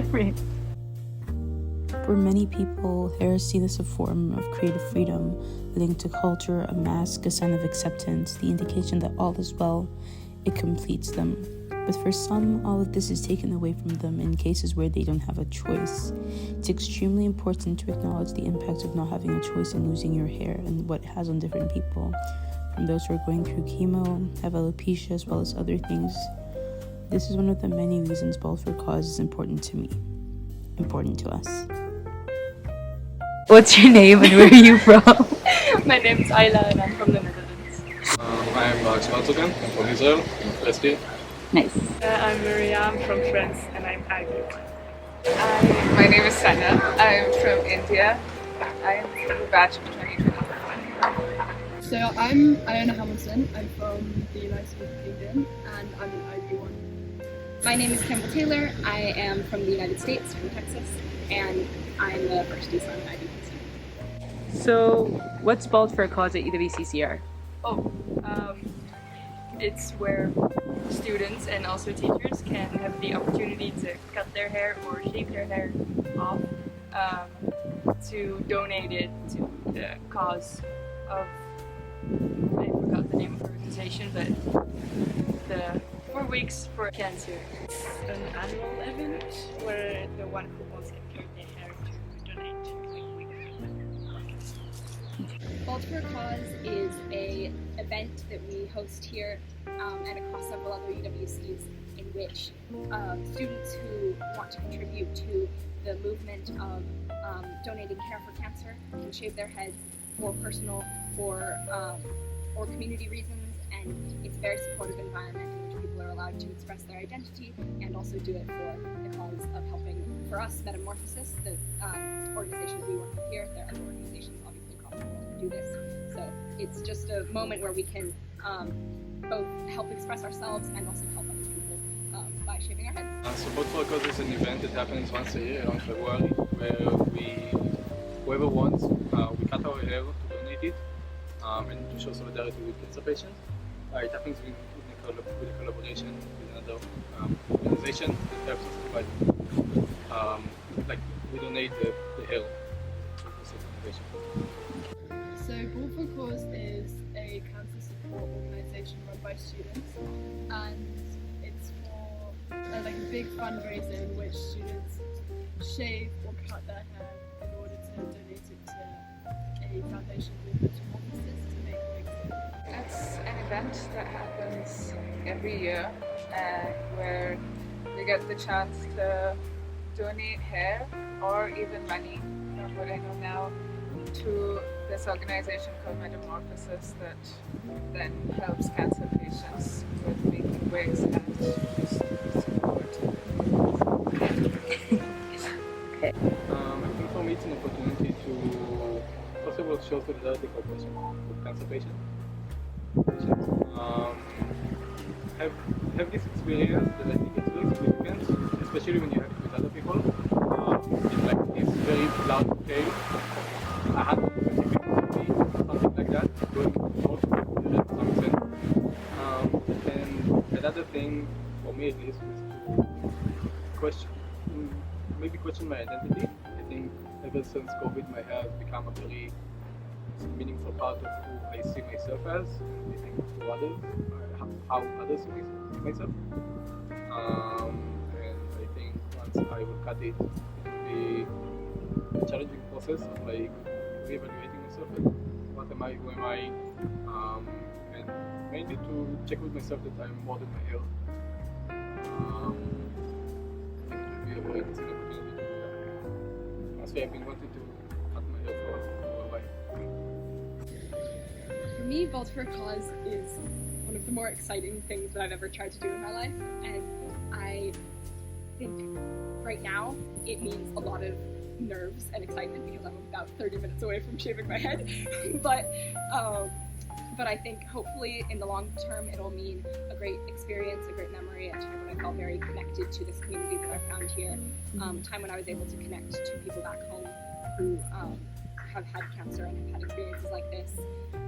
different. For many people, hair is seen as a form of creative freedom, linked to culture, a mask, a sign of acceptance, the indication that all is well, it completes them. But for some, all of this is taken away from them in cases where they don't have a choice. It's extremely important to acknowledge the impact of not having a choice in losing your hair and what it has on different people. From those who are going through chemo, have alopecia, as well as other things. This is one of the many reasons Bald for Cause is important to me, important to us. What's your name and where are you from? My name is Ayla and I'm from the Netherlands. I'm Max Martogan, I'm from Israel, I'm first year. Nice. I'm Maria, I'm from France and I'm Ivy. My name is Sana, I'm from India. I'm from the batch of 2021. So I'm Iona Hamilton, I'm from the United Kingdom and I'm in IB1. My name is Campbell Taylor, I am from the United States, from Texas, and I'm the first Dickson IB. So, what's Bald for Cause at uwccr? It's where students and also teachers can have the opportunity to cut their hair or shave their hair off to donate it to the cause of, I forgot the name of the organization, but the 4 weeks for cancer. It's an annual event where the one who wants to cut their hair to donate. Bald for Cause is an event that we host here and across several other UWCs in which students who want to contribute to the movement of donating hair for cancer can shave their heads for personal or community reasons, and it's a very supportive environment in which people are allowed to express their identity and also do it for the cause of helping, for us, Metamorphosis, the organization that we work with here. There are other organizations obviously across the world who do this. So it's just a moment where we can both help express ourselves and also help other people by shaving our heads. So Bald for Cause is an event that happens once a year around February, where whoever wants, we cut our hair to donate it and to show solidarity with cancer patients. It happens with a collaboration with another organization that helps us provide, we donate the hair to this organization. So Bald for Cause is a cancer support organisation run by students, and it's for a big fundraiser in which students shave or cut their hair in order to donate it to a foundation called Metamorphosis to make wigs. It's an event that happens every year where you get the chance to donate hair or even money, from what I know now, to this organization called Metamorphosis that then helps cancer patients with making wigs and just support. Okay. I think for me it's an opportunity to, first of all, show solidarity with cancer patients. Have this experience that I think is very significant, especially when you have it with other people. It's like this very large scale, 150 people, something like that, going out to some extent. And another thing, for me at least, was to question my identity. I think ever since COVID, my hair has become a very meaningful part of who I see myself as, and I think to others, how others see myself. And I think once I will cut it, it will be a challenging process of re-evaluating myself. Like, what am I, who am I? And mainly to check with myself that I'm more than my hair. I think it will be a very interesting opportunity to do that. Honestly, I've been wanting to cut my hair for a while. For me, Bald for Cause is one of the more exciting things that I've ever tried to do in my life, and I think right now it means a lot of nerves and excitement because I'm about 30 minutes away from shaving my head. But I think hopefully in the long term it'll mean a great experience, a great memory, a time when I felt very connected to this community that I found here, time when I was able to connect to people back home who have had cancer and have had experiences like this,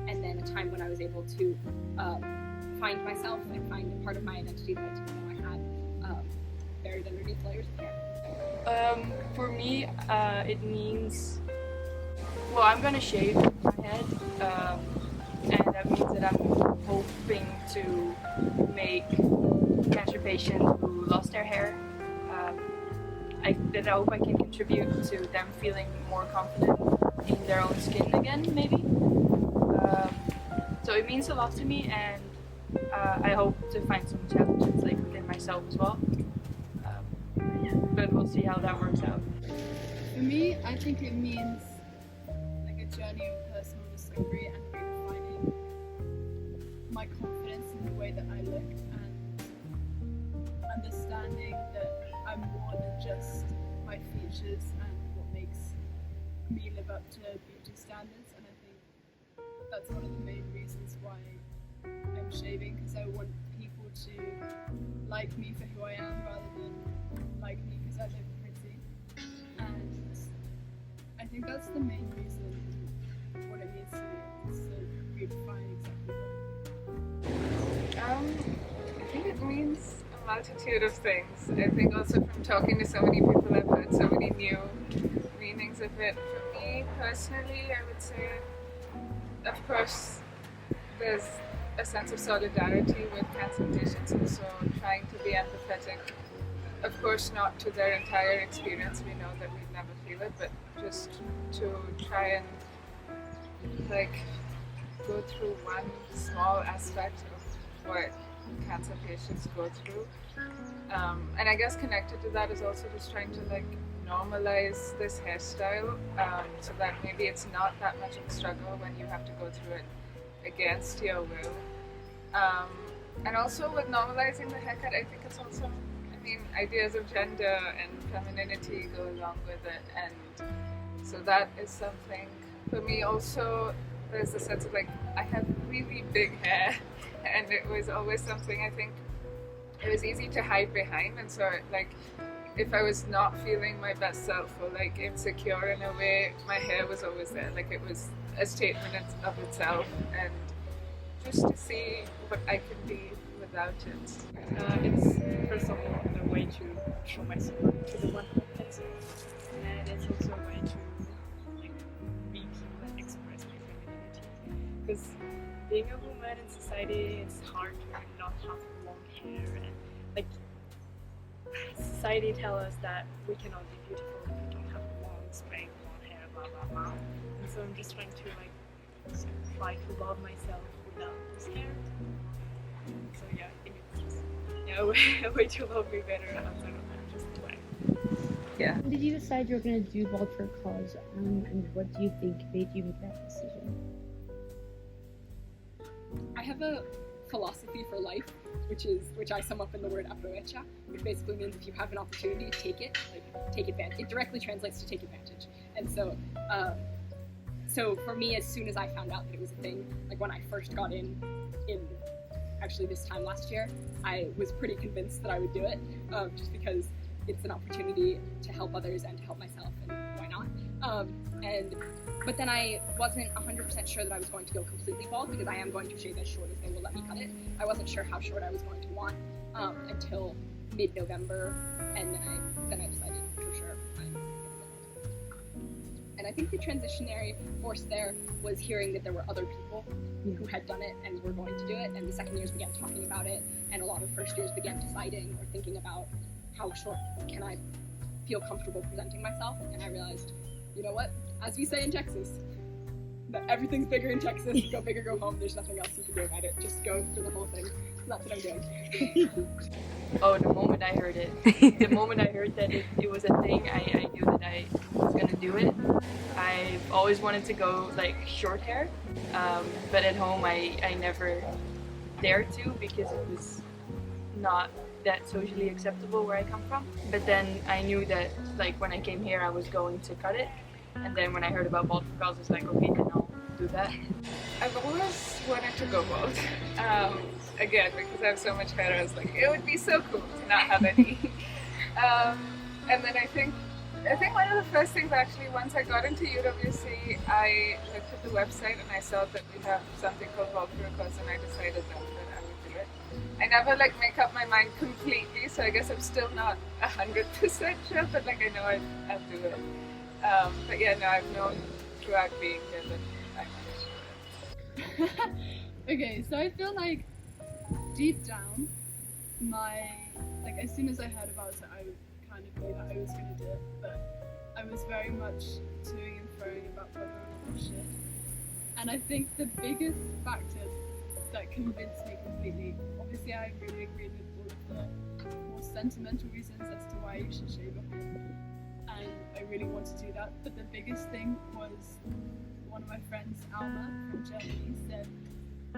and then a time when I was able to find myself and find a part of my identity that I didn't know I had buried underneath layers of hair. For me, it means, well, I'm gonna shave my head, and that means that I'm hoping to make cancer patients who lost their hair, I hope I can contribute to them feeling more confident in their own skin again, maybe. So it means a lot to me, and I hope to find some challenges like within myself as well. But we'll see how that works out. For me, I think it means like a journey of personal discovery and redefining my confidence in the way that I look, and understanding that I'm more than just my features and what makes me live up to beauty standards. And I think that's one of the main reasons why I'm shaving, because I want people to like me for who I am rather than like me because I look pretty. And I think that's the main reason what it means to me, is to redefine exactly I think it means a multitude of things. I think also from talking to so many people, I've heard so many new meanings of it. For me personally, I would say, of course, there's a sense of solidarity with cancer patients, and so trying to be empathetic. Of course, not to their entire experience. We know that we'd never feel it, but just to try and like go through one small aspect of what cancer patients go through. And I guess connected to that is also just trying to like normalize this hairstyle, so that maybe it's not that much of a struggle when you have to go through it against your will. And also with normalizing the haircut, I think it's also, I mean, ideas of gender and femininity go along with it, and so that is something for me. Also, there's a sense of like, I have really big hair, and it was always something I think it was easy to hide behind, and so like if I was not feeling my best self or like insecure in a way, my hair was always there. Like it was a statement of itself, and just to see what I can be without it. It's first of all a way to show my support to the one who gets it, and it's also a way to like be people and express my femininity. Because being a woman in society, it's hard to not have long hair, and like society tells us that we cannot be beautiful if we don't have long, straight, blonde hair, blah blah blah. And so I'm just trying to like try to love myself without this hair. So yeah, I think it's just a way to love me better outside of that, just way. Yeah. When did you decide you were going to do Bald for a Cause, and what do you think made you make that decision? I have a philosophy for life, which I sum up in the word aprovecha, which basically means if you have an opportunity, take it, like take advantage. It directly translates to take advantage. And so, so for me, as soon as I found out that it was a thing, like when I first got in actually this time last year, I was pretty convinced that I would do it, just because it's an opportunity to help others and to help myself, and why not? But then I wasn't 100% sure that I was going to go completely bald, because I am going to shave as short as they will let me cut it. I wasn't sure how short I was going to want until mid-November, and then I decided for sure I'm going to go bald. And I think the transitionary force there was hearing that there were other people who had done it and were going to do it, and the second years began talking about it, and a lot of first years began deciding or thinking about how short can I feel comfortable presenting myself, and I realized, you know what, as we say in Texas, that everything's bigger in Texas, go big or go home, there's nothing else you can do about it, just go through the whole thing. So that's what I'm doing. Oh, the moment I heard it, the moment I heard that it was a thing, I knew that I was gonna do it. I've always wanted to go like short hair, but at home I never dared to, because it was not that socially acceptable where I come from. But then I knew that like when I came here I was going to cut it, and then when I heard about Bald for Cause, I was like, okay, then I'll do that. I've always wanted to go bald. Again, because I have so much hair, I was like, it would be so cool to not have any. And then I think one of the first things actually, once I got into UWC, I looked at the website and I saw that we have something called Bald for a Cause, and I decided then that I would do it. I never like make up my mind completely, so I guess I'm still not 100% sure, but like I know I'll do it. But yeah, no, I've known throughout being here that I managed to do it. Okay, so I feel like deep down, as soon as I heard about it, I kind of knew that I was gonna do it, but I was very much toing and froing about whether or not I should. And I think the biggest factor that convinced me completely, obviously I really agree with all of the more sentimental reasons as to why you should shave your head, and I really want to do that, but the biggest thing was one of my friends, Alma from Germany, said,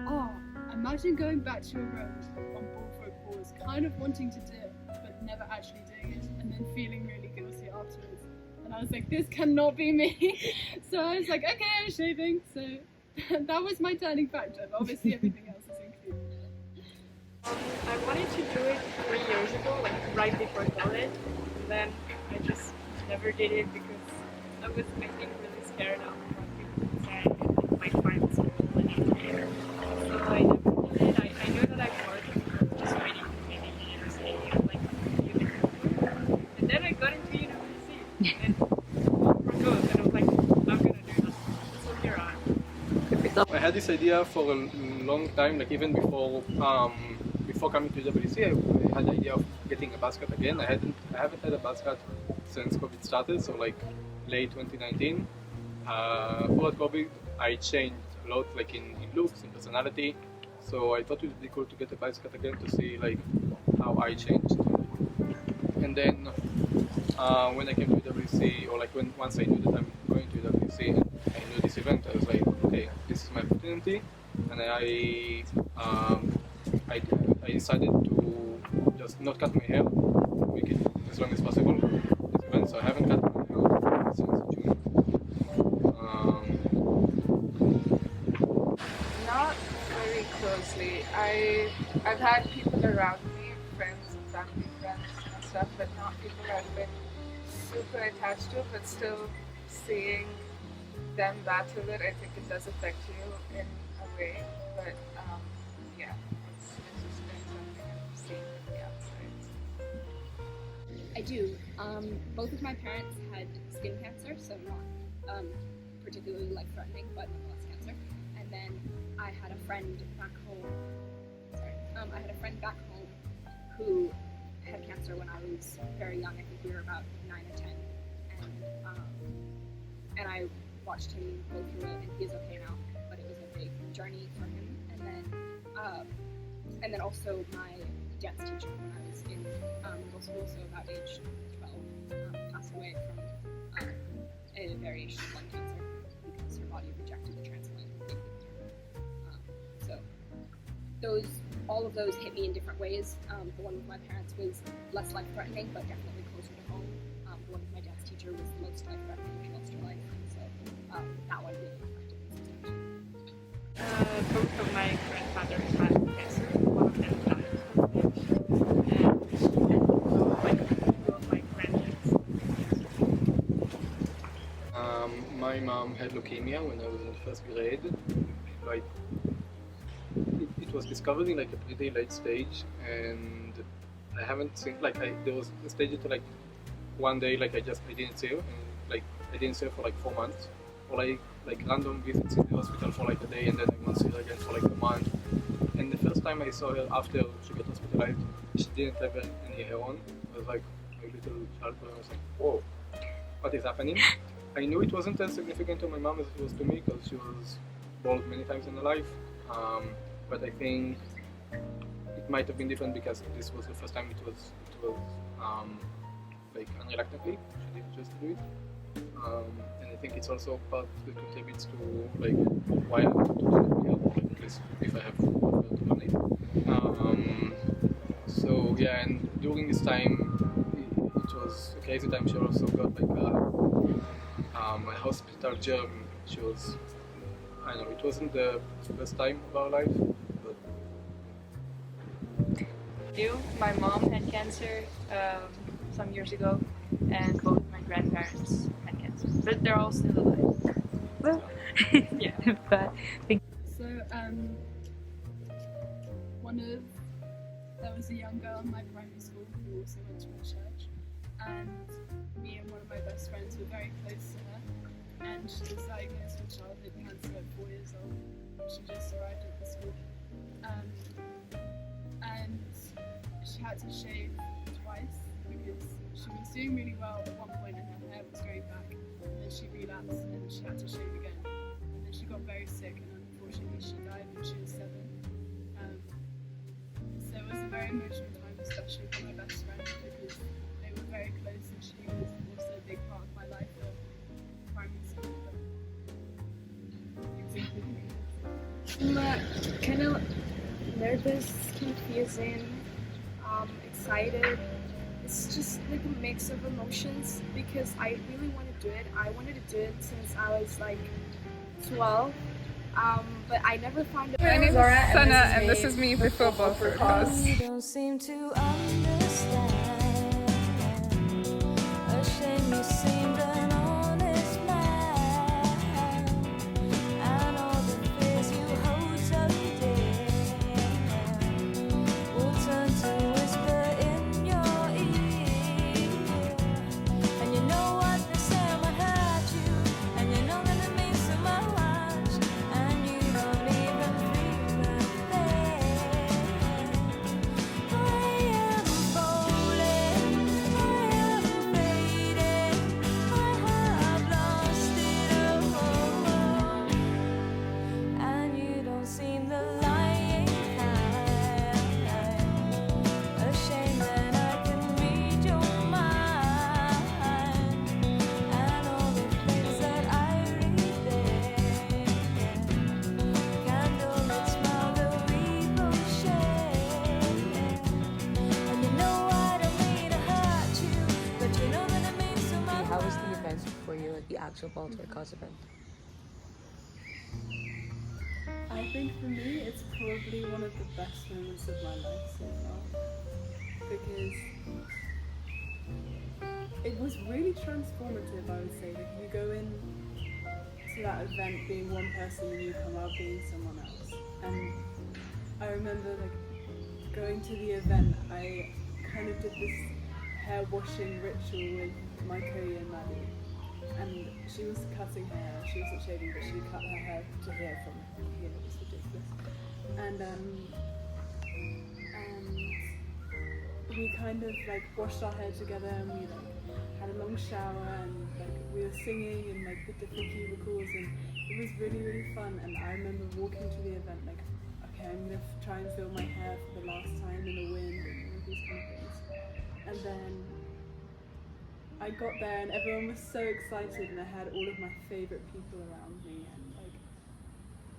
"Oh, imagine going back to your room on Ball for a Cause, kind of wanting to do it, but never actually doing it, and then feeling really guilty afterwards." And I was like, this cannot be me. So I was like, okay, I'm shaving. So that was my turning factor, but obviously everything else is included. I wanted to do it 3 years ago, like right before college, and then I just never did it because I was, I think, really scared of what people would say and my friends were really scared. So I never did it. I knew that I worked just waiting for maybe university or like a few years before. And then I got into university and for good, and I was like, I'm gonna do that. So here I am. I had this idea for a long time, like even before coming to UWC, I had the idea of getting a buzz cut again. I haven't had a buzz cut since COVID started, so like late 2019. Throughout COVID, I changed a lot, like in looks, in personality. So I thought it would be cool to get a buzz cut again to see like how I changed. And then when I came to UWC, or like once I knew that I'm going to UWC and I knew this event, I was like, okay, this is my opportunity, and I decided to just not cut my hair, make it as long as possible. This event, so I haven't cut my hair since June. Not very closely. I've had people around me, friends and family friends and stuff, but not people I've been super attached to, but still seeing them battle it, I think it does affect you in a way, but yeah, it's just been something I've seen from the outside. I do. Both of my parents had skin cancer, so not particularly life-threatening, but nonetheless cancer. And then I had a friend back home. I had a friend back home who had cancer when I was very young. I think we were about 9 or 10, and I watched him go through it, and he's okay now. But it was a big journey for him. And then also my dance teacher when I was in middle school, so about age 12, passed away from a variation of lung cancer because her body rejected the transplant. So all of those hit me in different ways. The one with my parents was less life-threatening, but definitely closer to home. The one with my dance teacher was the most life-threatening. She lost her life, so that one really affected me substantially. Both of my grandfathers had cancer. One of them died from it, and like two of my grandparents had cancer. My mom had leukemia when I was in first grade. Like it was discovered in like a pretty late stage, and I haven't seen there was a stage to like one day I didn't see her, and like I didn't see her for like 4 months, or like random visits in the hospital for like a day, and then I won't see her again for like a month. And the first time I saw her after she got hospitalized, she didn't have any hair on. I was like a little child, and I was like, whoa, what is happening? I knew it wasn't as significant to my mom as it was to me because she was bald many times in her life. But I think it might have been different because this was the first time it was like unreluctantly. She didn't just do it. And I think it's also part that contributes to like why I want to do that here, like, at least if I have to learn it. So yeah, and during this time it was a crazy time. She also got like a hospital germ. She was, I don't know, it wasn't the best time of our life, but My mom had cancer some years ago, and both my grandparents had cancer, but they're all still alive. Well, yeah. But So one of was a young girl in my primary school who also went to a church, and me and one of my best friends were very close to her, and she was diagnosed with childhood cancer at 4 years old. She just arrived at the school, and she had to shave twice because she was doing really well at one point and her hair was growing back, and then she relapsed and she had to shave again, and then she got very sick and unfortunately she died when she was 7. So it was a very emotional time, especially for my best friend, because they were very close and she was also a big part of my life at primary school. Kind of nervous, confusing, excited. It's just like a mix of emotions because I really want to do it. I wanted to do it since I was like 12, but I never found it. My name is Sana, and this is me before both of us. You don't seem to understand. A shame you seemed an honest man, and all the fears you hold so dear will turn to whisper in your ear. And you know what they say might hurt you, and you know that it means so much, and you don't even feel that pain. I am falling, I am fading, I have lost it all, and you don't seem the lying kind. A shame that I can read your mind, and all the things that I read there. Candlelit smile that we both share. And you know I don't mean to hurt you, but you know that it means so much. How was the event for you, like the actual Baltimore Cause event? I think for me it's probably one of the best moments of my life so far because it was really transformative, I would say. Like you go in to that event being one person and you come out being someone else. And I remember like going to the event, I kind of did this hair washing ritual with my Korean Maddie. And she was cutting hair, she wasn't shaving, but she cut her hair to here from here, it was ridiculous. And we kind of like washed our hair together and we like had a long shower and like we were singing in like the different cubicles and it was really, really fun. And I remember walking to the event like, okay, I'm gonna try and feel my hair for the last time in the wind and all these kind of things. And then I got there and everyone was so excited and I had all of my favourite people around me and like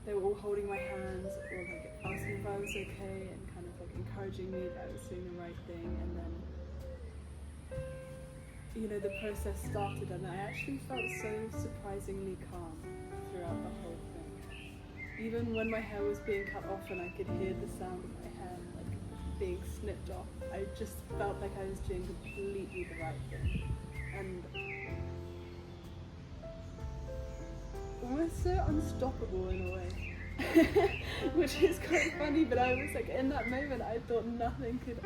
they were all holding my hands or like asking if I was okay and kind of like encouraging me that I was doing the right thing. And then, you know, the process started and I actually felt so surprisingly calm throughout the whole thing. Even when my hair was being cut off and I could hear the sound of my hair like being snipped off, I just felt like I was doing completely the right thing. And almost so unstoppable in a way, which is quite funny, but I was like, in that moment, I thought nothing could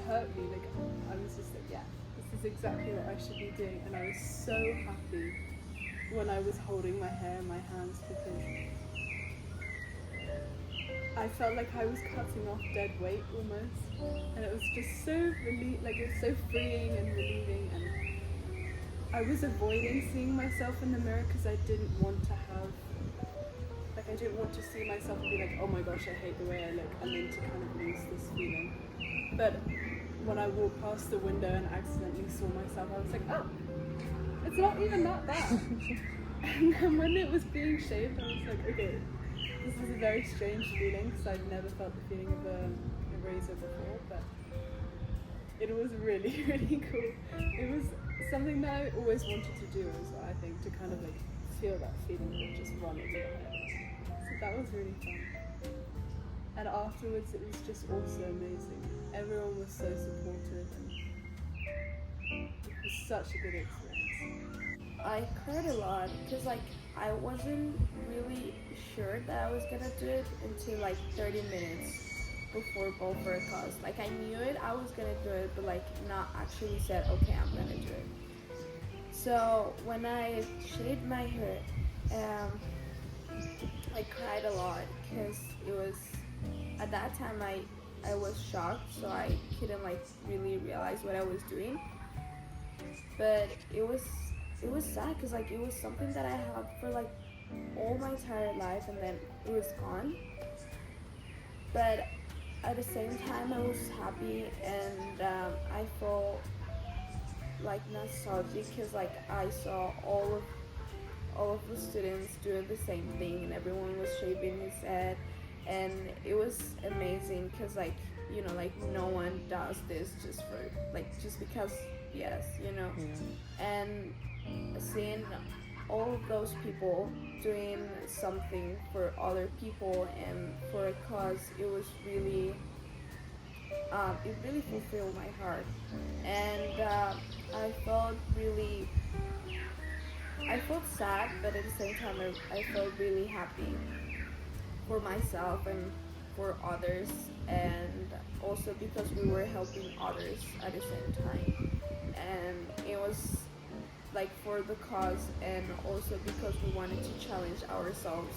hurt me. Like, I was just like, yeah, this is exactly what I should be doing. And I was so happy when I was holding my hair in my hands because I felt like I was cutting off dead weight almost. And it was just so it was so freeing and relieving. And I was avoiding seeing myself in the mirror because I didn't want to see myself and be like, oh my gosh, I hate the way I look, and then to kind of lose this feeling. But when I walked past the window and accidentally saw myself, I was like, oh, it's not even that bad. And then when it was being shaved, I was like, okay, this is a very strange feeling because I've never felt the feeling of a razor before, but it was really, really cool. It was something that I always wanted to do as well, I think, to kind of like feel that feeling of just running in my head. So that was really fun. And afterwards it was just also amazing. Everyone was so supportive and it was such a good experience. I cried a lot because like I wasn't really sure that I was gonna do it until like 30 minutes before both for a cause. Like I knew it, I was gonna do it, but like not actually said, okay, I'm gonna do it. So when I shaved my hair, I cried a lot because it was at that time I was shocked, so I couldn't like really realize what I was doing. But it was sad because like it was something that I had for like all my entire life, and then it was gone. But at the same time, I was happy, and I felt like nostalgic because like I saw all of the students doing the same thing, and everyone was shaving his head, and it was amazing because like you know like no one does this just for like just because yes, you know. And seeing all of those people doing something for other people and for a cause, it was really it really fulfilled my heart. And I felt really I felt sad, but at the same time I felt really happy for myself and for others, and also because we were helping others at the same time. And it was like for the cause, and also because we wanted to challenge ourselves,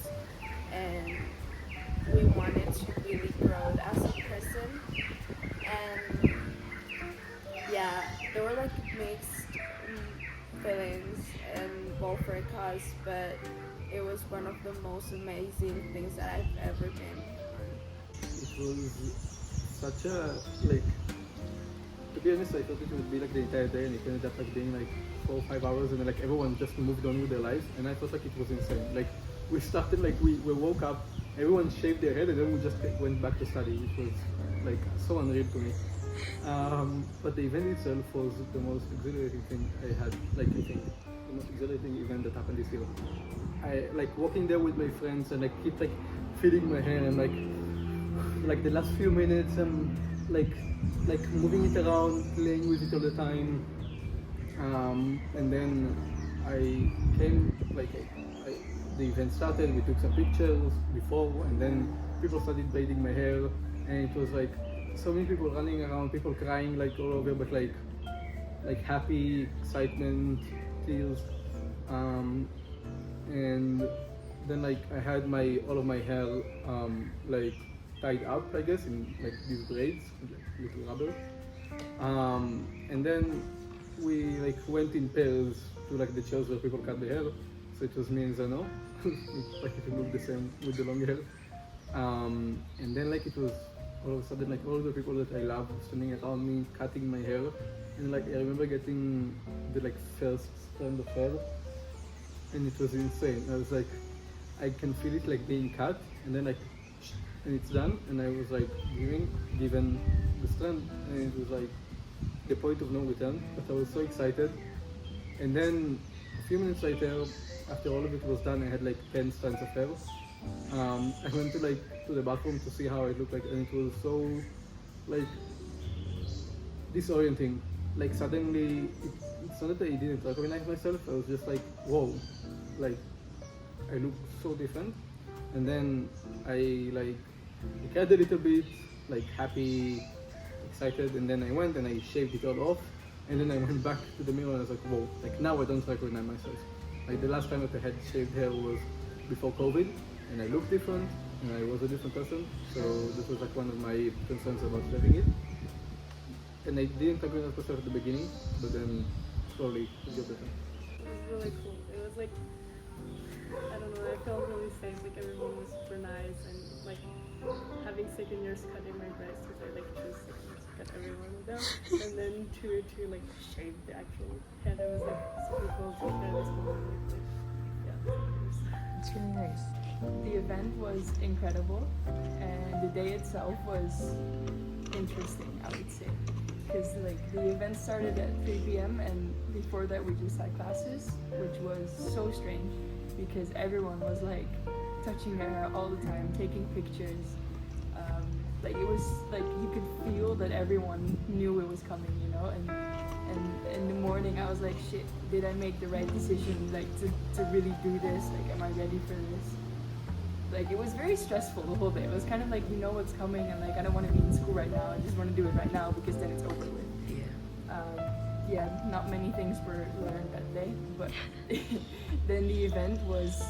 and we wanted to really grow as a person. And yeah, there were like mixed feelings and both for a cause, but it was one of the most amazing things that I've ever been on. It was such a, like, to be honest, I thought it would be like the entire day, and it ended up like being like 4 or 5 hours, and then like everyone just moved on with their lives, and I thought like it was insane. Like we started, like we woke up, everyone shaved their head, and then we just went back to study, which was like so unreal to me. But the event itself was the most exhilarating thing I had, like I think the most exhilarating event that happened this year. I like walking there with my friends and like keep like feeding my hair, and like the last few minutes I'm like moving it around, playing with it all the time. And then I came, like the event started, we took some pictures before, and then people started braiding my hair, and it was like so many people running around, people crying like all over, but like happy, excitement, tears. And then like I had all of my hair like tied up, I guess, in like these braids, like little rubber. And then we like went in pairs to like the chairs where people cut their hair. So it was me and Zano, like it looked the same with the long hair. And then like it was all of a sudden like all the people that I love standing around me, cutting my hair. And like I remember getting the like first strand of hair, and it was insane. I was like, I can feel it like being cut, and then like, and it's done, and I was like given the strand, and it was like the point of no return. But I was so excited. And then a few minutes later, after all of it was done, I had like 10 strands of hair. I went to the bathroom to see how it looked like, and it was so like disorienting. Like suddenly, it's not that I didn't recognize myself. I was just like, whoa, like I look so different. And then I cried a little bit, like happy, excited, and then I went and I shaved it all off, and then I went back to the mirror and I was like, whoa, like now I don't recognize myself. Like the last time that I had shaved hair was before COVID, and I looked different, and I was a different person, so this was like one of my concerns about shaving it. And I didn't recognize myself at the beginning, but then slowly it got better. It was really cool. It was like, I don't know, I felt really safe, like everyone was super nice, and like having second-years cutting my braids, because I like chose second-years to cut everyone with them, and then to like shave the actual head. I was like super cool to share this moment with, like, yeah, It's really nice. The event was incredible, and the day itself was interesting, I would say. Because like the event started at 3 p.m. and before that we just had classes, which was so strange because everyone was like touching their hair all the time, taking pictures. Like it was like you could feel that everyone knew it was coming, you know. And in the morning I was like, shit, did I make the right decision? Like to really do this? Like, am I ready for this? Like, it was very stressful the whole day. It was kind of like, you know what's coming, and like, I don't want to be in school right now. I just want to do it right now because then it's over with. Yeah, not many things were learned that day, but then the event was,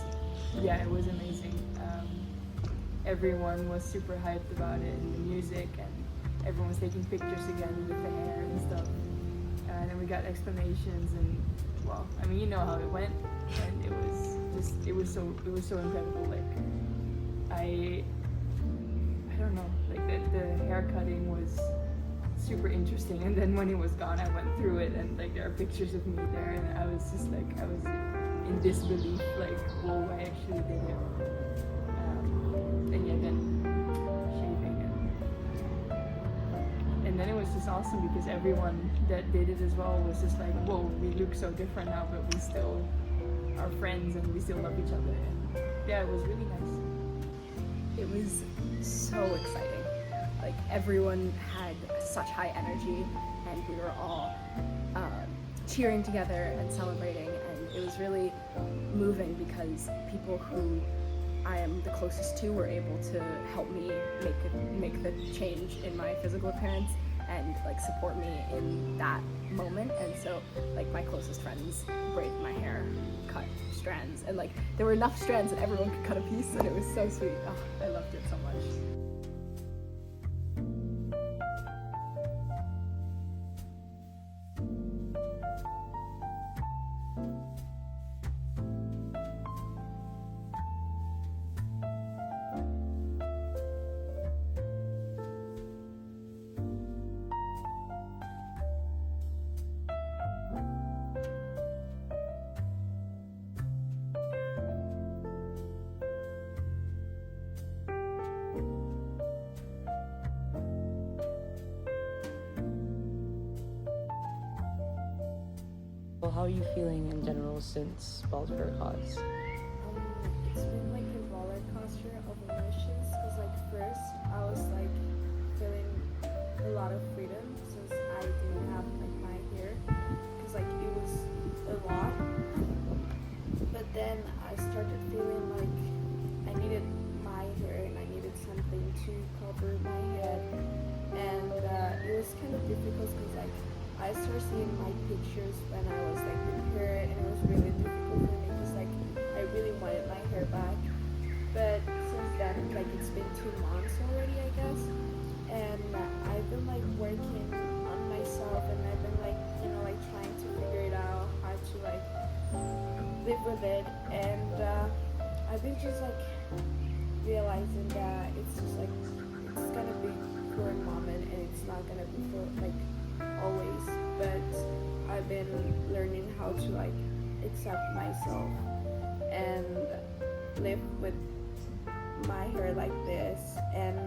yeah, it was amazing. Everyone was super hyped about it, and the music, and everyone was taking pictures again with the hair and stuff. And then we got explanations, and well, I mean, you know how it went, and it was so incredible. Like, I don't know, like the hair cutting was super interesting, and then when it was gone, I went through it, and like there are pictures of me there, and I was just like, I was in disbelief, like, whoa, I actually did it. And yeah, then shaving, and then it was just awesome because everyone that did it as well was just like, whoa, we look so different now, but we still are friends and we still love each other, and yeah, it was really nice. It was so exciting. Like, everyone had such high energy, and we were all cheering together and celebrating, and it was really moving because people who I am the closest to were able to help me make the change in my physical appearance and like support me in that moment. And so like my closest friends braided my hair, cut strands, and like there were enough strands that everyone could cut a piece, and it was so sweet. Oh, I loved it so much. Well, how are you feeling in general since Balls for a Cause? It's been like a roller coaster of emotions because like first I was like feeling a lot of freedom since I didn't have like my hair because like it was a lot, but then I started feeling like I needed my hair and I needed something to cover my head, and it was kind of difficult because like I started seeing my pictures when I was like with hair, and it was really difficult for me because like I really wanted my hair back. But since then, like it's been 2 months already, I guess, and I've been like working on myself, and I've been like, you know, like trying to figure it out how to like live with it, and I've been just like realizing that it's just like it's gonna be for a moment, and it's not gonna be for like always, but I've been learning how to like accept myself and live with my hair like this, and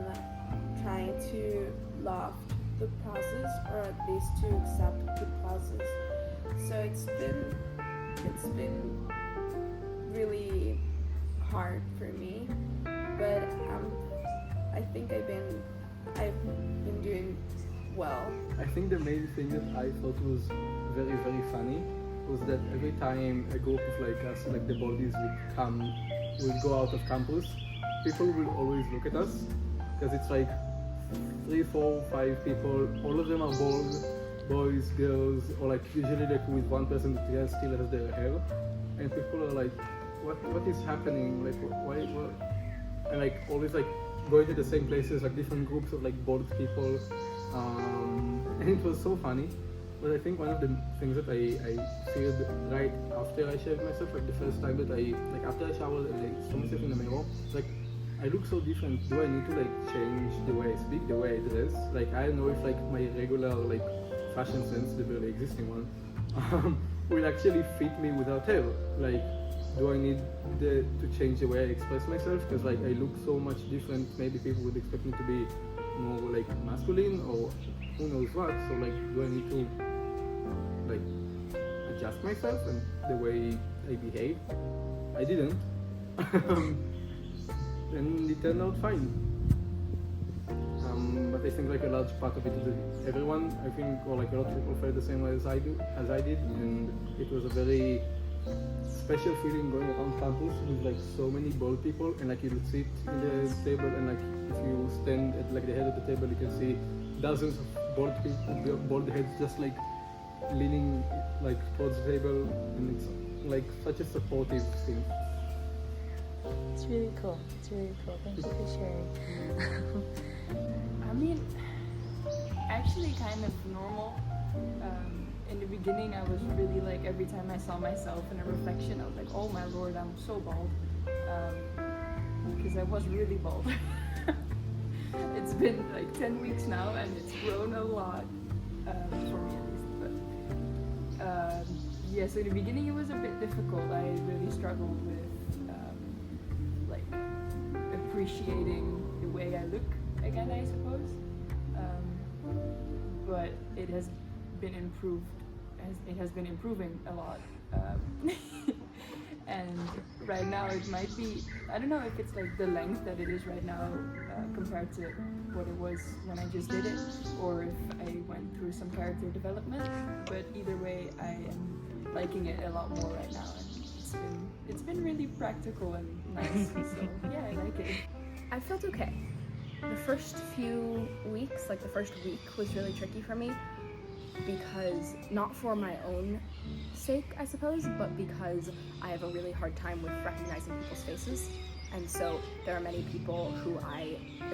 trying to love the process, or at least to accept the process. So it's been really hard for me, but I think I've been doing well. I think the main thing that I thought was very, very funny was that every time a group of like us, like the Baldies would go out of campus, people will always look at us because it's like 3, 4, 5 people, all of them are bald, boys, girls, or like usually like with one person that still has their hair, and people are like, what is happening? Like why? And like always like going to the same places, like different groups of like bald people. And it was so funny, but I think one of the things that I feel right after I shaved myself, like the first time that like after I showered and I saw myself in the mirror, like I look so different. Do I need to like change the way I speak, the way I dress? Like I don't know if like my regular like fashion sense, the barely existing one, will actually fit me without hair. Like do I need to change the way I express myself? Because like I look so much different. Maybe people would expect me to be more like masculine or who knows what. So like do I need to like adjust myself and the way I behave? I didn't. And it turned out fine. But I think like a large part of it is that everyone, I think, or like a lot of people felt the same way as I did, and it was a very special feeling going around campus with like so many bald people, and like you sit in the table, and like if you stand at like the head of the table, you can see dozens of bald people, bald heads just like leaning like towards the table, and it's like such a supportive thing. It's really cool. It's really cool. Thank you for sharing. I mean, actually kind of normal. In the beginning, I was really like, every time I saw myself in a reflection, I was like, oh my lord, I'm so bald. Because I was really bald. It's been like 10 weeks now, and it's grown a lot, for me at least. But yeah, so in the beginning it was a bit difficult. I really struggled with like appreciating the way I look again, I suppose. But it has been improved. It has been improving a lot. And right now it might be, I don't know if it's like the length that it is right now compared to what it was when I just did it, or if I went through some character development. But either way, I am liking it a lot more right now, and it's been really practical and nice. So yeah, I like it. I felt okay. The first few weeks, like the first week, was really tricky for me because, not for my own sake, I suppose, but because I have a really hard time with recognizing people's faces. And so there are many people who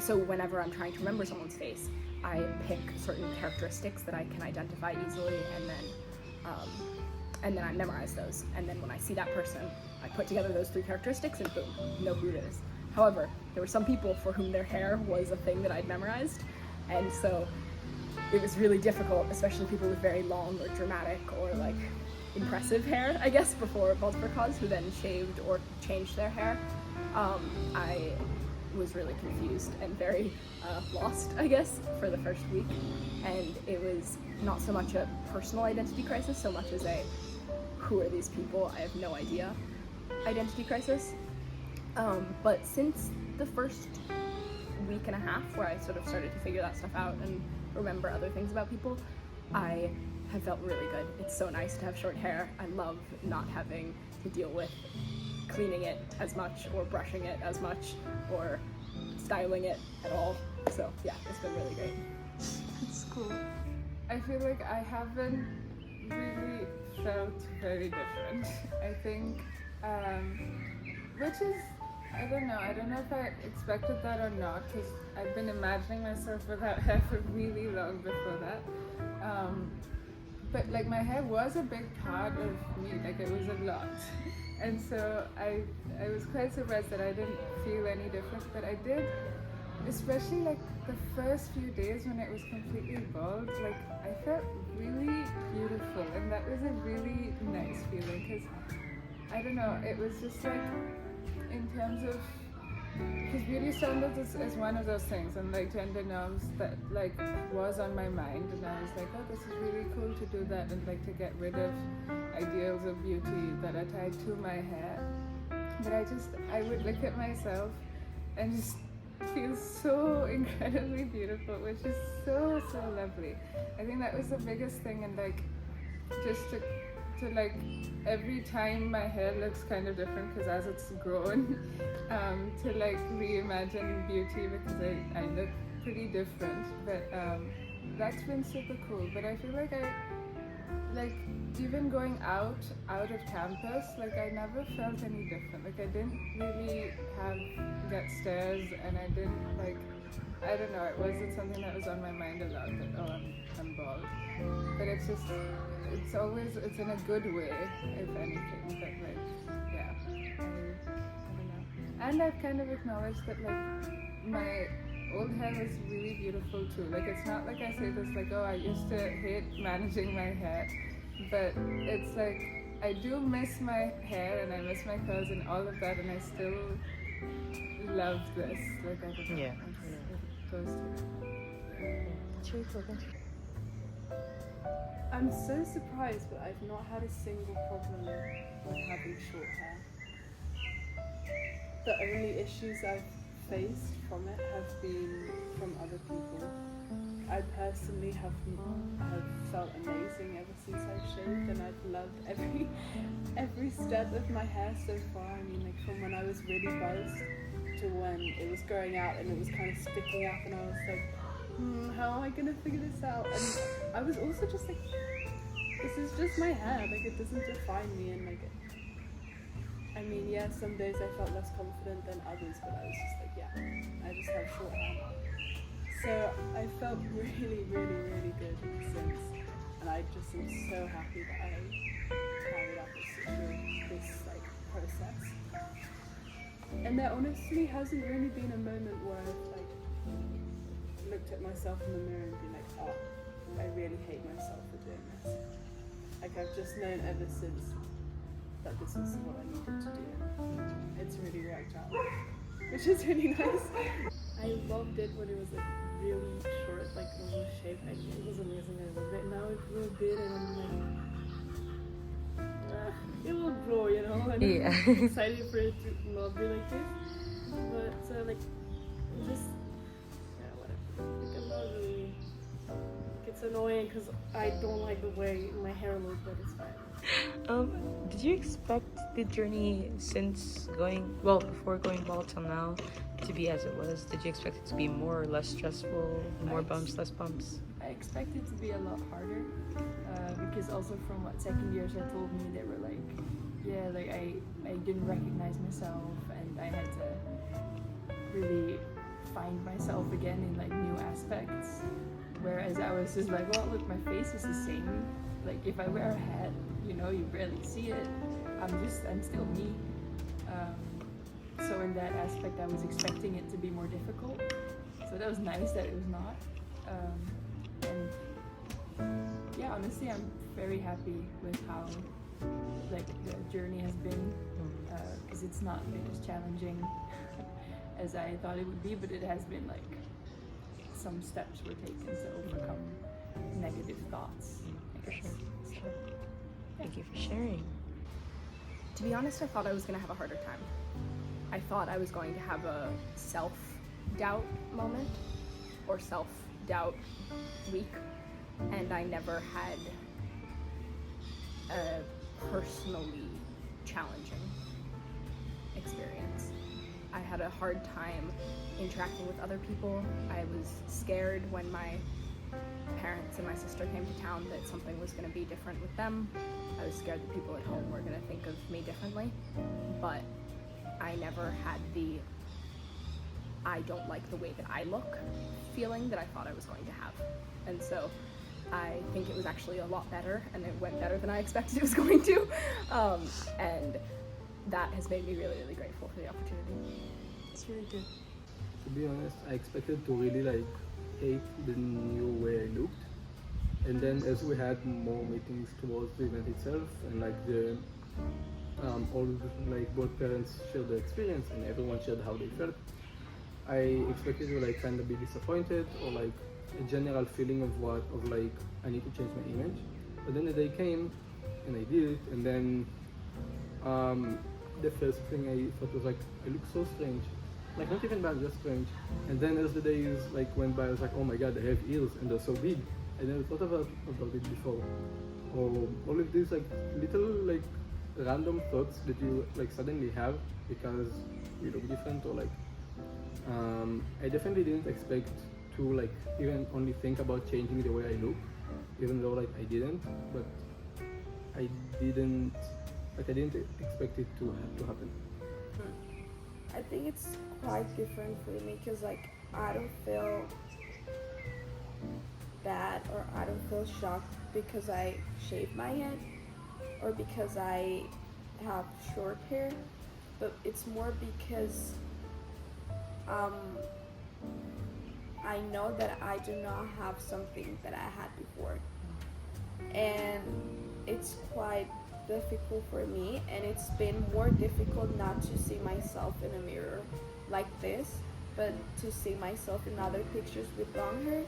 so whenever I'm trying to remember someone's face, I pick certain characteristics that I can identify easily, and then I memorize those. And then when I see that person, I put together those 3 characteristics and boom, know who it is. However, there were some people for whom their hair was a thing that I'd memorized, and so it was really difficult, especially people with very long or dramatic or like impressive hair, I guess, before Baldford who then shaved or changed their hair. I was really confused and very lost, I guess, for the first week, and it was not so much a personal identity crisis so much as a who are these people, I have no idea identity crisis. But since the first week and a half where I sort of started to figure that stuff out and remember other things about people, I have felt really good. It's so nice to have short hair. I love not having to deal with cleaning it as much or brushing it as much or styling it at all. So yeah, it's been really great. It's cool. I feel like I haven't really felt very different. I think, which is, I don't know if I expected that or not, because I've been imagining myself without hair for really long before that. But like my hair was a big part of me, like it was a lot. And so I was quite surprised that I didn't feel any different, but I did, especially like the first few days when it was completely bald, like I felt really beautiful, and that was a really nice feeling, because I don't know, it was just like, in terms of, because beauty standards is one of those things, and like gender norms that like was on my mind, and I was like, oh, this is really cool to do that, and like to get rid of ideals of beauty that are tied to my hair. But I would look at myself and just feel so incredibly beautiful, which is so lovely. I think that was the biggest thing, and like just to like every time my hair looks kind of different because as it's grown, to like reimagine beauty because I look pretty different, but that's been super cool. But I feel like even going out of campus, like I never felt any different. Like I didn't really get stares, and I didn't like, I don't know, it wasn't something that was on my mind a lot, that oh, I'm bald. But it's just, it's in a good way, if anything, but like, yeah, I don't know. And I've kind of acknowledged that like, my old hair was really beautiful too. Like it's not like I say this like, oh, I used to hate managing my hair, but it's like, I do miss my hair and I miss my curls and all of that, and I still love this. Like I don't know, Yeah. it goes to It's really cool. Thank you. I'm so surprised, but I've not had a single problem with having short hair. The only issues I've faced from it have been from other people. I personally have felt amazing ever since I've shaved, and I've loved every step of my hair so far. I mean, like from when I was really buzzed to when it was growing out and it was kind of sticking up, and I was like, how am I gonna figure this out? And I was also just like, this is just my hair, like it doesn't define me. And like, I mean, yeah, some days I felt less confident than others, but I was just like, yeah, I just have short hair now. So I felt really, really, really good since, and I just am so happy that I carried out this like process. And there honestly hasn't really been a moment where I've like looked at myself in the mirror and been like, oh, I really hate myself for doing this. Like I've just known ever since that this was what I needed to do. It's really worked out, which is really nice. I loved it when it was like really short, like normal shape. It was amazing. I loved it. Now it grew a bit, and I'm like, it will grow, you know. And I'm excited for it to not be like this. But like, just whatever. Like, I'm not really. It's annoying because I don't like the way my hair looks, but it's fine. Did you expect the journey before going bald till now to be as it was? Did you expect it to be more or less stressful, more bumps, less bumps? I expect it to be a lot harder because also from what second years had told me, they were like, yeah, like I didn't recognize myself, and I had to really find myself again in like new aspects. Whereas I was just like, well, look, my face is the same. Like if I wear a hat, you know, you barely see it. I'm still me. So in that aspect, I was expecting it to be more difficult. So that was nice that it was not. And yeah, honestly, I'm very happy with how like the journey has been, because it's not been as challenging as I thought it would be, but it has been like some steps were taken to overcome negative thoughts. For sure. Thank you for sharing. To be honest, I thought I was going to have a harder time. I thought I was going to have a self-doubt moment or self-doubt week, and I never had a personally challenging experience. I had a hard time interacting with other people. I was scared when my parents and my sister came to town that something was going to be different with them. I was scared that people at home were going to think of me differently, but I never had the I don't like the way that I look feeling that I thought I was going to have. And so I think it was actually a lot better, and it went better than I expected it was going to. And that has made me really, really grateful for the opportunity. It's really good. To be honest, I expected to really like hate the new way I looked, and then as we had more meetings towards the event itself, and like the all like both parents shared their experience and everyone shared how they felt, I expected to like kind of be disappointed or like a general feeling of like I need to change my image. But then the day came and I did it, and then the first thing I thought was like, I look so strange. Like not even bad, just strange. And then as the days like went by, I was like, oh my god, I have ears and they're so big. I never thought about it before. Or all of these like little like random thoughts that you like suddenly have because you look different, or like I definitely didn't expect to like even only think about changing the way I look, even though like I didn't, but I didn't expect it to happen. I think it's quite different for me because like I don't feel bad or I don't feel shocked because I shave my head or because I have short hair, but it's more because I know that I do not have something that I had before, and it's quite difficult for me, and it's been more difficult not to see myself in a mirror like this, but to see myself in other pictures with long hair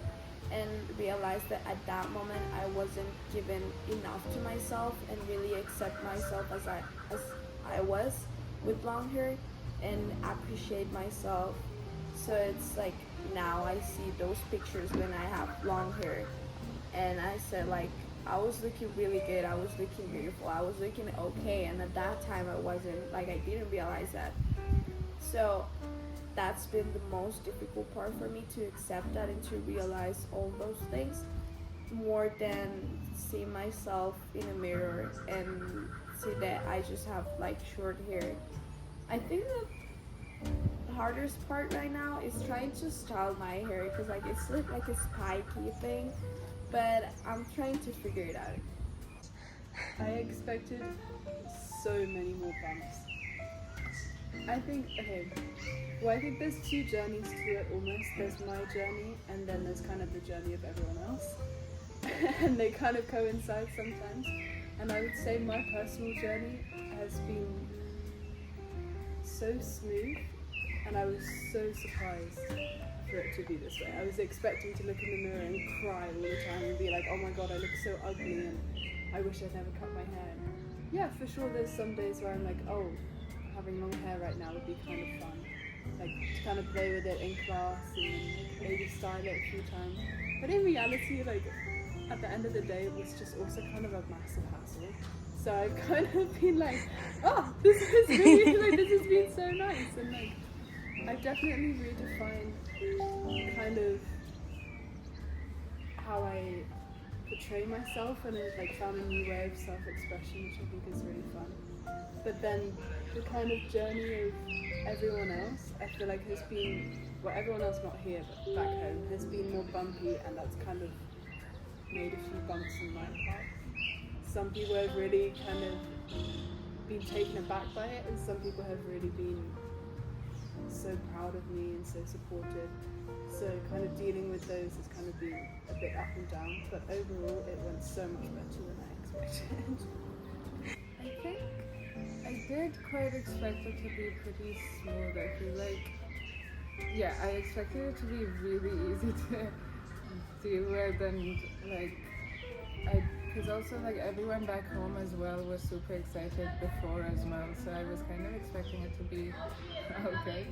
and realize that at that moment I wasn't given enough to myself and really accept myself as I was with long hair and appreciate myself So it's like now I see those pictures when I have long hair, and I said like I was looking really good, I was looking beautiful, I was looking okay, and at that time I wasn't, like I didn't realize that. So that's been the most difficult part for me, to accept that and to realize all those things, more than see myself in a mirror and see that I just have like short hair. I think the hardest part right now is trying to style my hair, because like it's like a spiky thing, but I'm trying to figure it out. I expected so many more bumps. I think, okay, well, I think there's two journeys to it almost. There's my journey, and then there's kind of the journey of everyone else. And they kind of coincide sometimes. And I would say my personal journey has been so smooth, and I was so surprised for it to be this way. I was expecting to look in the mirror and cry all the time and be like, oh my god, I look so ugly and I wish I'd never cut my hair. Yeah, for sure there's some days where I'm like, oh, having long hair right now would be kind of fun. Like to kind of play with it in class and maybe style it a few times. But in reality, like at the end of the day, it was just also kind of a massive hassle. So I've kind of been like, oh, this is really, like, this has been so nice. And like, I've definitely redefined kind of how I portray myself, and I've like found a new way of self-expression, which I think is really fun. But then the kind of journey of everyone else, I feel like has been, well, everyone else not here but back home, has been more bumpy, and that's kind of made a few bumps in my part. Some people have really kind of been taken aback by it, and some people have really been so proud of me and so supportive. So kind of dealing with those has kind of been a bit up and down, but overall it went so much better than I expected. I think I did quite expect it to be pretty smooth. I feel like, yeah, I expected it to be really easy to deal with, and like, because also like everyone back home as well was super excited before as well, so I was kind of expecting it to be okay.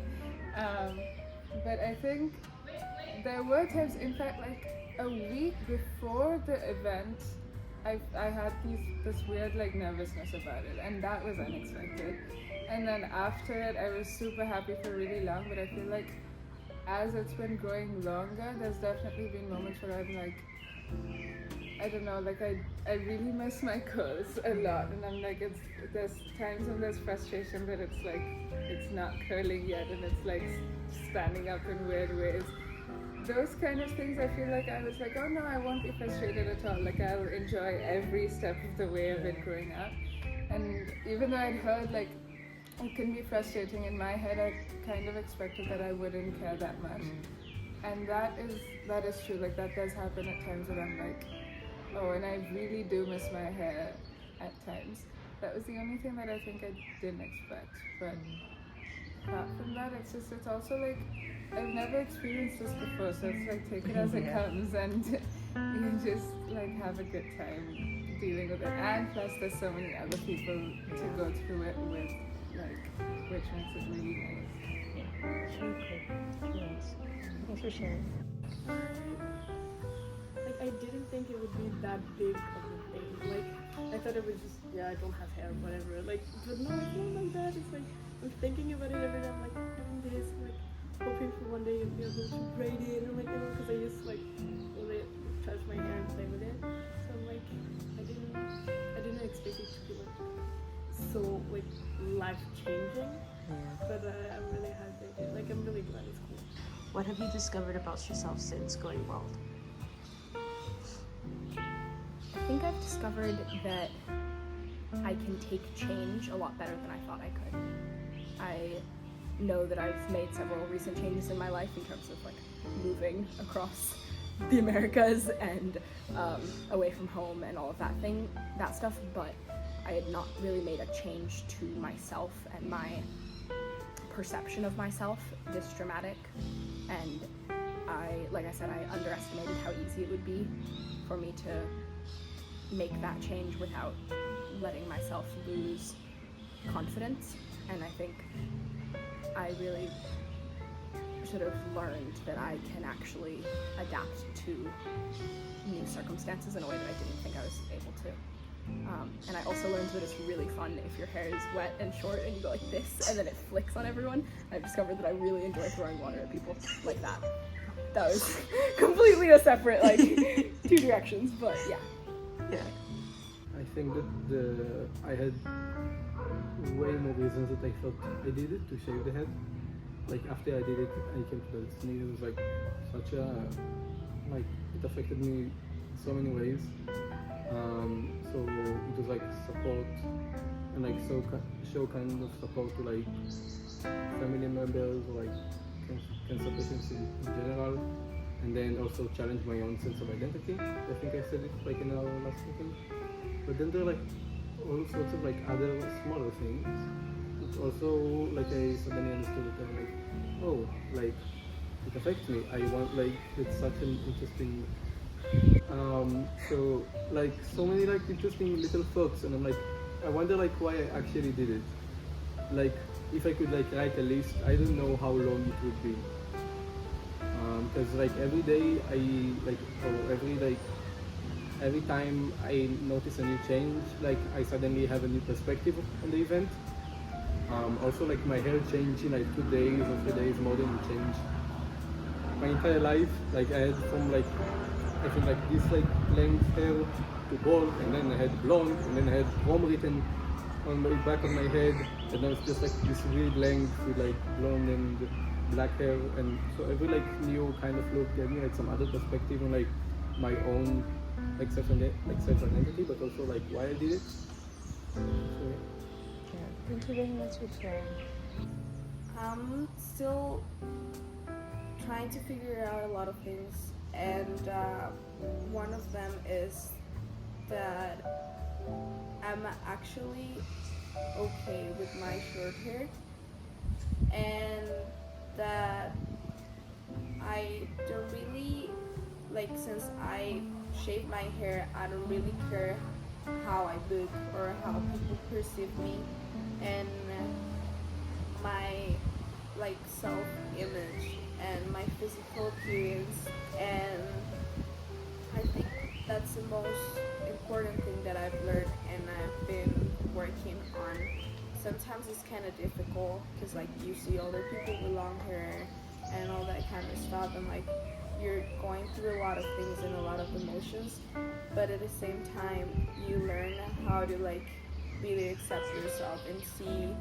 But I think there were times, in fact, like a week before the event, I had this weird like nervousness about it, and that was unexpected. And then after it, I was super happy for really long, but I feel like as it's been growing longer, there's definitely been moments where I'm like, I don't know, like I really miss my curls a lot, and I'm like, there's times when there's frustration that it's like it's not curling yet, and it's like standing up in weird ways. Those kind of things, I feel like I was like, oh no, I won't be frustrated at all. Like I'll enjoy every step of the way of it growing up. And even though I'd heard like it can be frustrating, in my head I kind of expected that I wouldn't care that much. And that is true. Like that does happen at times when I'm like, oh, and I really do miss my hair at times. That was the only thing that I think I didn't expect. But apart from that, it's also like, I've never experienced this before, so it's like take it as it comes, and you just like have a good time dealing with it. And plus there's so many other people to go through it with, like, which makes it really nice. Okay. Nice. Thanks for sharing. Like I didn't think it would be that big of a thing. Like I thought it was just, yeah, I don't have hair, whatever. Like, but no, it's not like that. It's like I'm thinking about it every day. I'm like having this, like hoping for one day you'll be able to braid it, and like, you know, because I used to like really touch my hair and play with it. So I'm like, I didn't expect it to be like so like life changing. Yeah. But I'm really happy. Like I'm really glad it's cool. What have you discovered about yourself since going bald? I think I've discovered that I can take change a lot better than I thought I could. I know that I've made several recent changes in my life in terms of like moving across the Americas and away from home and all of that stuff, but I had not really made a change to myself and my perception of myself this dramatic. And like I said, I underestimated how easy it would be for me to make that change without letting myself lose confidence. And I think I really sort of learned that I can actually adapt to new circumstances in a way that I didn't think I was able to. And I also learned that it's really fun if your hair is wet and short and you go like this and then it flicks on everyone. I've discovered that I really enjoy throwing water at people like that. That was completely a separate, like, two directions, but yeah. Yeah. I think that I had way more reasons that I thought I did it to shave the head. Like after I did it, I came to that sneeze. It was like such a, like, it affected me so many ways. So it was like support and like show kind of support to like family members or like cancer patients in general, and then also challenge my own sense of identity. I think I said it like in our last meeting. But then there are like all sorts of like other smaller things. It's also like I suddenly understood that I'm like, oh, like it affects me. I want, like, it's such an interesting so like so many like interesting little thoughts, and I'm like, I wonder like why I actually did it. Like if I could like write a list, I don't know how long it would be. Because like every day every time I notice a new change, like I suddenly have a new perspective on the event. Also like my hair changed in like 2 days or 3 days more than it changed my entire life. Like I had from like, I think like this like length hair to bald, and then I had blonde, and then I had Rom written on the back of my head, and now it's just like this weird length with like blonde and black hair. And so every like new kind of look gave me like some other perspective on like my own like self-identity, but also like why I did it. So, Yeah. Thank you very much for sharing. I'm still trying to figure out a lot of things, and one of them is that I'm actually okay with my short hair, and that I don't really, like, since I shave my hair, I don't really care how I look or how people perceive me, and my like self-image and my physical appearance. And I think that's the most important thing that I've learned and I've been working on. Sometimes it's kind of difficult because like you see other people with long hair and all that kind of stuff, and like you're going through a lot of things and a lot of emotions, but at the same time you learn how to like really accept yourself and see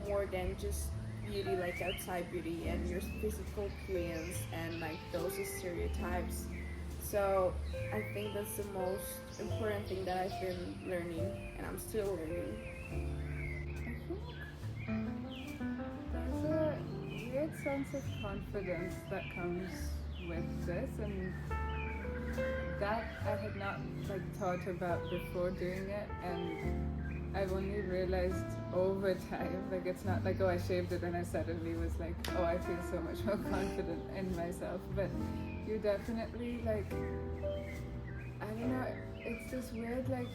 more than just beauty, like outside beauty and your physical appearance and like those stereotypes. So I think that's the most important thing that I've been learning, and I'm still learning. There's a weird sense of confidence that comes with this, and that I had not like thought about before doing it, and I've only realized over time. Like it's not like, oh, I shaved it and I suddenly was like, oh, I feel so much more confident in myself. But you definitely like, I don't know, it's this weird like,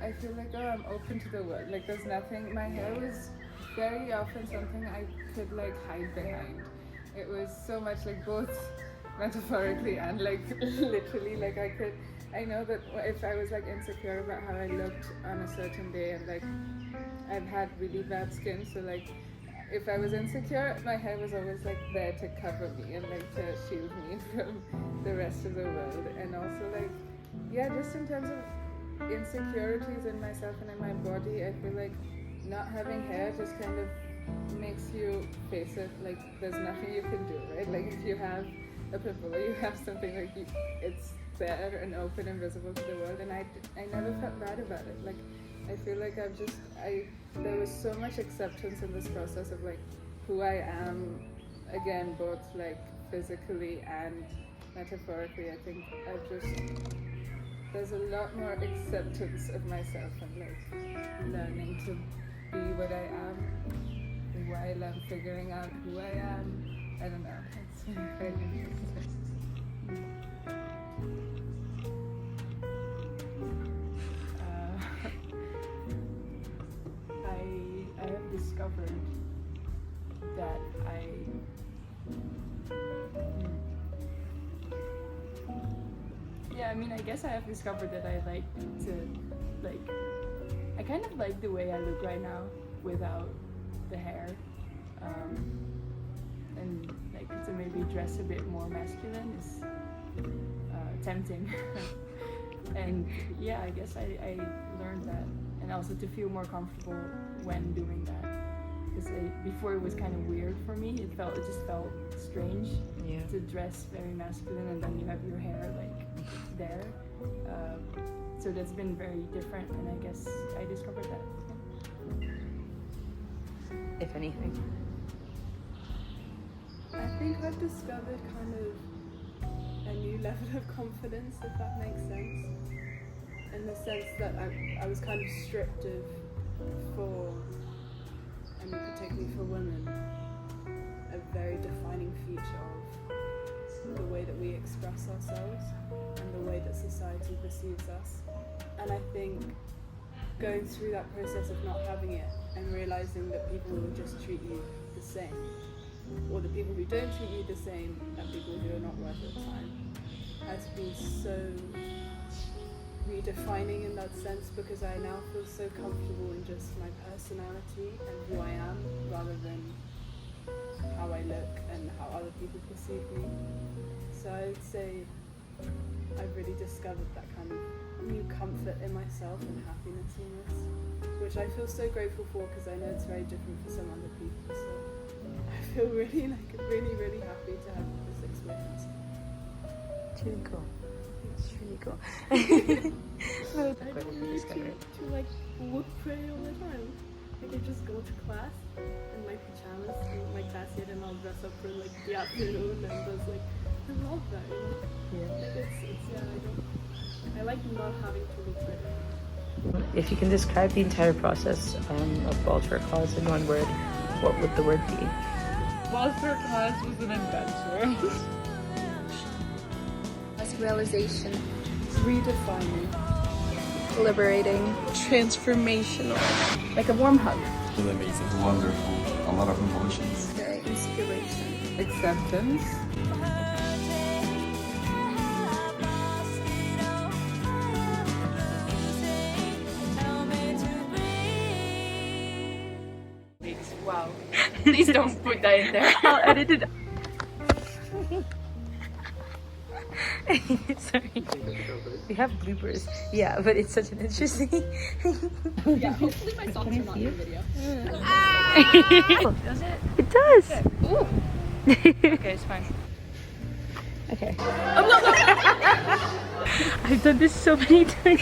I feel like, oh, I'm open to the world. Like there's nothing, my hair was very often something I could like hide behind. It was so much like both metaphorically and like literally, like I know that if I was like insecure about how I looked on a certain day, and like I've had really bad skin, so like if I was insecure, my hair was always like there to cover me and like to shield me from the rest of the world. And also like, yeah, just in terms of insecurities in myself and in my body, I feel like not having hair just kind of makes you face it. Like there's nothing you can do, right? Like if you have a pimple or you have something, like it's there and open and visible to the world, and I never felt bad about it. Like I feel like there was so much acceptance in this process of like who I am, again, both like physically and metaphorically. I think there's a lot more acceptance of myself and like learning to be what I am while I'm figuring out who I am. I don't know, it's very interesting. I have discovered that I Yeah, I mean, I guess I have discovered that I like to, like, I kind of like the way I look right now without the hair. And like to maybe dress a bit more masculine is tempting. And yeah, I guess I learned that, and also to feel more comfortable when doing that. Because before it was kind of weird for me. It just felt strange to dress very masculine and then you have your hair like there. So that's been very different, and I guess I discovered that. If anything. I think I've discovered kind of a new level of confidence, if that makes sense. In the sense that I was kind of stripped of, and particularly for women, a very defining feature of the way that we express ourselves and the way that society perceives us. And I think going through that process of not having it and realizing that people will just treat you the same, or the people who don't treat you the same are people who are not worth your time, has been so redefining in that sense, because I now feel so comfortable in just my personality and who I am, rather than how I look and how other people perceive me. So I'd say I've really discovered that kind of new comfort in myself and happiness in this, which I feel so grateful for, because I know it's very different for some other people. So I feel really really happy to have this experience. It's really cool. It's really cool. I don't need to like look pretty all the time. I can just go to class in my pajamas and my class yet, and I'll dress up for like the afternoon, and just like I love that. You know? Yeah. I like not having to look pretty. If you can describe the entire process of Bald for a Cause in one word, what would the word be? Bald for a Cause was an adventure. Realization. Redefining. Liberating. Transformational. Like a warm hug. Amazing. Wonderful. A lot of emotions. Very inspiration. Acceptance. Wow. Please don't put that in there. I'll edit it. Sorry. We have bloopers. Yeah, but it's such an interesting. Yeah, hopefully my socks are not in the video. Does it? It does. Okay. Ooh. Okay, it's fine. Okay. I've done this so many times.